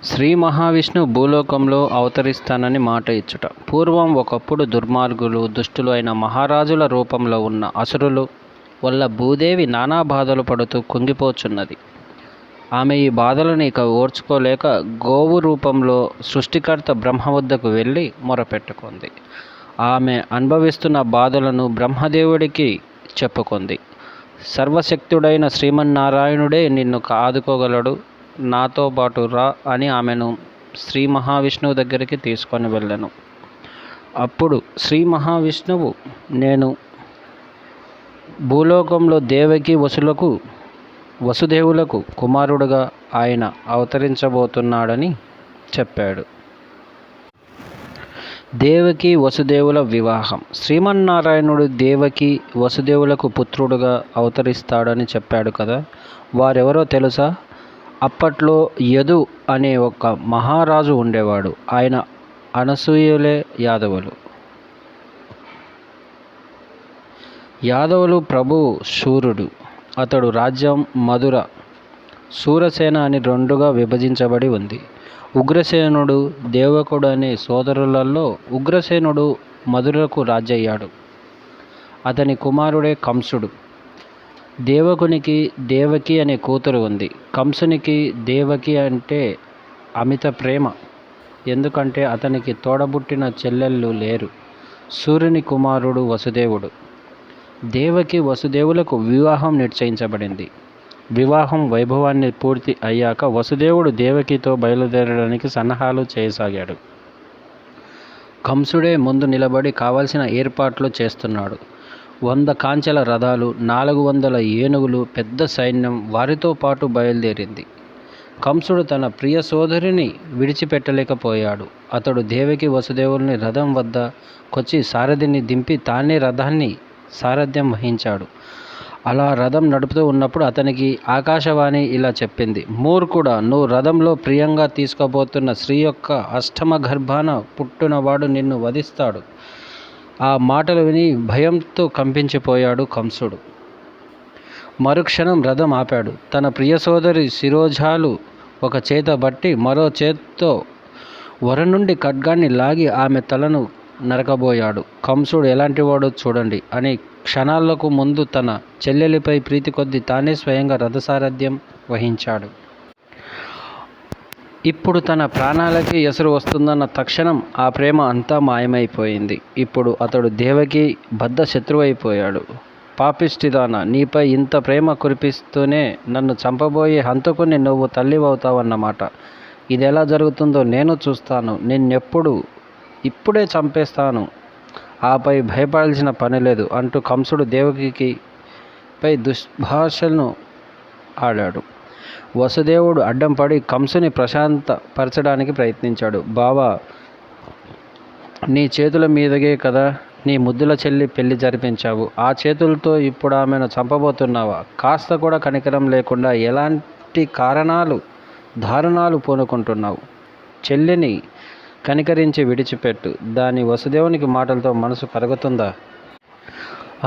శ్రీ మహావిష్ణువు భూలోకంలో అవతరిస్తానని మాట ఇచ్చుట. పూర్వం ఒకప్పుడు దుర్మార్గులు, దుష్టులు అయిన మహారాజుల రూపంలో ఉన్న అసురుల వల్ల భూదేవి నానా బాధలు పడుతూ కుంగిపోచున్నది. ఆమె ఈ బాధలను ఇక ఓర్చుకోలేక గోవు రూపంలో సృష్టికర్త బ్రహ్మ వద్దకు వెళ్ళి మొరపెట్టుకుంది. ఆమె అనుభవిస్తున్న బాధలను బ్రహ్మదేవుడికి చెప్పుకుంది. సర్వశక్తుడైన శ్రీమన్నారాయణుడే నిన్ను ఆదుకోగలడు, నాతో పాటు రా అని ఆమెను శ్రీ మహావిష్ణువు దగ్గరికి తీసుకొని వెళ్ళాను. అప్పుడు శ్రీ మహావిష్ణువు, నేను భూలోకంలో దేవకి వసుదేవులకు కుమారుడుగా ఆయన అవతరించబోతున్నాడని చెప్పాడు. దేవకి వసుదేవుల వివాహం. శ్రీమన్నారాయణుడు దేవకి వసుదేవులకు పుత్రుడుగా అవతరిస్తాడని చెప్పాడు కదా. వారెవరో తెలుసా? అప్పట్లో యదు అనే ఒక మహారాజు ఉండేవాడు. ఆయన అనసూయులే యాదవులు. యాదవులు ప్రభువు శూరుడు. అతడు రాజ్యం మధుర. శూరసేన అని రెండుగా విభజించబడి ఉంది. ఉగ్రసేనుడు, దేవకుడు అనే సోదరులలో ఉగ్రసేనుడు మధురకు రాజయ్యాడు. అతని కుమారుడే కంసుడు. దేవకునికి దేవకి అనే కూతురు ఉంది. కంసునికి దేవకి అంటే అమిత ప్రేమ. ఎందుకంటే అతనికి తోడబుట్టిన చెల్లెళ్ళు లేరు. సూర్యుని కుమారుడు వసుదేవుడు. దేవకి వసుదేవులకు వివాహం నిశ్చయించబడింది. వివాహం వైభవాన్ని పూర్తి అయ్యాక వసుదేవుడు దేవకితో బయలుదేరడానికి సన్నాహాలు చేయసాగాడు. కంసుడే ముందు నిలబడి కావలసిన ఏర్పాట్లు చేస్తున్నాడు. 100 కాంచెల రథాలు, 400 ఏనుగులు, పెద్ద సైన్యం వారితో పాటు బయలుదేరింది. కంసుడు తన ప్రియ సోదరిని విడిచిపెట్టలేకపోయాడు. అతడు దేవకి వసుదేవుల్ని రథం వద్దకొచ్చి సారథిని దింపి తానే రథాన్ని సారథ్యం వహించాడు. అలా రథం నడుపుతూ ఉన్నప్పుడు అతనికి ఆకాశవాణి ఇలా చెప్పింది: మూర్ఖుడా, నువ్వు రథంలో ప్రియంగా తీసుకోబోతున్న స్త్రీ యొక్క అష్టమ గర్భాన పుట్టినవాడు నిన్ను వధిస్తాడు. ఆ మాటలు విని భయంతో కంపించిపోయాడు కంసుడు. మరుక్షణం రథం ఆపాడు. తన ప్రియ సోదరి శిరోజాలు ఒక చేత బట్టి మరో చేత్తో వర నుండి ఖడ్గాన్ని లాగి ఆమె తలను నరకబోయాడు. కంసుడు ఎలాంటివాడో చూడండి అని క్షణాలకు ముందు తన చెల్లెలిపై ప్రీతి కొద్దీ తానే స్వయంగా రథసారథ్యం వహించాడు. ఇప్పుడు తన ప్రాణాలకి ఎసరు వస్తుందన్న తక్షణం ఆ ప్రేమ అంతా మాయమైపోయింది. ఇప్పుడు అతడు దేవకి బద్ధ శత్రువైపోయాడు. పాపిష్టిదానా, నీపై ఇంత ప్రేమ కురిపిస్తూనే నన్ను చంపబోయే హంతకుని నువ్వు తల్లివవుతావన్నమాట. ఇది ఎలా జరుగుతుందో నేను చూస్తాను. ఇప్పుడే చంపేస్తాను. ఆపై భయపడాల్సిన పని లేదు అంటూ కంసుడు దేవకి పై దుర్భాషలను ఆడాడు. వసుదేవుడు అడ్డం పడి కంసుని ప్రశాంతపరచడానికి ప్రయత్నించాడు. బావా, నీ చేతుల మీదగే కదా నీ ముద్దుల చెల్లి పెళ్లి జరిపించావు. ఆ చేతులతో ఇప్పుడు ఆమెను చంపబోతున్నావా? కాస్త కూడా కనికరం లేకుండా ఎలాంటి దారుణాలు పూనుకుంటున్నావు. చెల్లిని కనికరించి విడిచిపెట్టు. దాని వసుదేవునికి మాటలతో మనసు కరుగుతుందా?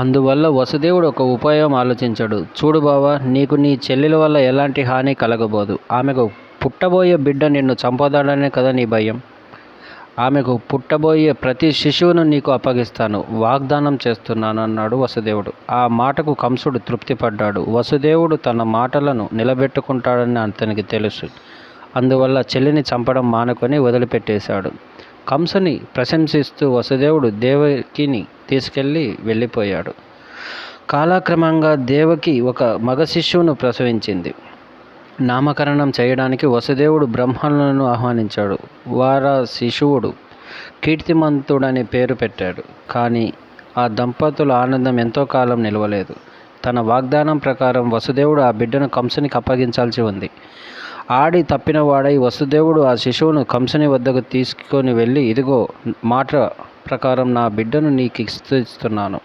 అందువల్ల వసుదేవుడు ఒక ఉపాయం ఆలోచించాడు. చూడు బావా, నీకు నీ చెల్లెల వల్ల ఎలాంటి హాని కలగబోదు. ఆమెకు పుట్టబోయే బిడ్డ నిన్ను చంపదాడనే కదా నీ భయం. ఆమెకు పుట్టబోయే ప్రతి శిశువును నీకు అప్పగిస్తాను, వాగ్దానం చేస్తున్నాను అన్నాడు వసుదేవుడు. ఆ మాటకు కంసుడు తృప్తిపడ్డాడు. వసుదేవుడు తన మాటలను నిలబెట్టుకుంటాడని అతనికి తెలుసు. అందువల్ల చెల్లిని చంపడం మానుకొని వదిలిపెట్టేశాడు. కంసుని ప్రశంసిస్తూ వసుదేవుడు దేవకిని తీసుకెళ్ళి వెళ్ళిపోయాడు. కాలక్రమంగా దేవకి ఒక మగ శిశువును ప్రసవించింది. నామకరణం చేయడానికి వసుదేవుడు బ్రాహ్మణులను ఆహ్వానించాడు. వారా శిశువుడు కీర్తిమంతుడని పేరు పెట్టాడు. కానీ ఆ దంపతుల ఆనందం ఎంతో కాలం నిలవలేదు. తన వాగ్దానం ప్రకారం వసుదేవుడు ఆ బిడ్డను కంసునికి అప్పగించాల్సి ఉంది. ఆడి తప్పినవాడై వసుదేవుడు ఆ శిశువును కంసుని వద్దకు తీసుకొని వెళ్ళి, ఇదిగో, మాట ప్రకారం నా బిడ్డను నీకు ఇస్తున్నాను.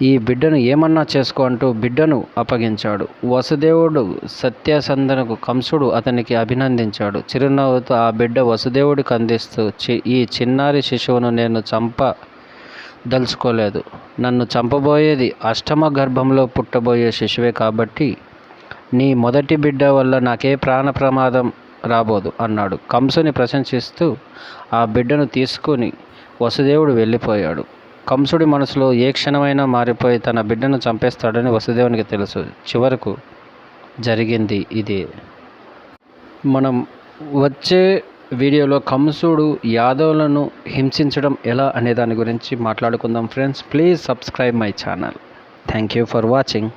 ఈ బిడ్డను ఏమన్నా చేసుకో అంటూ బిడ్డను అప్పగించాడు. వసుదేవుడు సత్యసంధనకు కంసుడు అతనికి అభినందించాడు. చిరునవ్వుతో ఆ బిడ్డ వసుదేవుడికి అందిస్తూ, ఈ చిన్నారి శిశువును నేను చంపదలుచుకోలేదు. నన్ను చంపబోయేది అష్టమ గర్భంలో పుట్టబోయే శిశువే కాబట్టి నీ మొదటి బిడ్డ వల్ల నాకే ప్రాణ ప్రమాదం రాబోదు అన్నాడు. కంసుని ప్రశంసిస్తూ ఆ బిడ్డను తీసుకుని వసుదేవుడు వెళ్ళిపోయాడు. కంసుడి మనసులో ఏ క్షణమైనా మారిపోయి తన బిడ్డను చంపేస్తాడని వసుదేవునికి తెలుసు. చివరకు జరిగింది ఇదే. మనం వచ్చే వీడియోలో కంసుడు యాదవులను హింసించడం ఎలా అనే దాని గురించి మాట్లాడుకుందాం friends. Please subscribe my channel. Thank you for watching.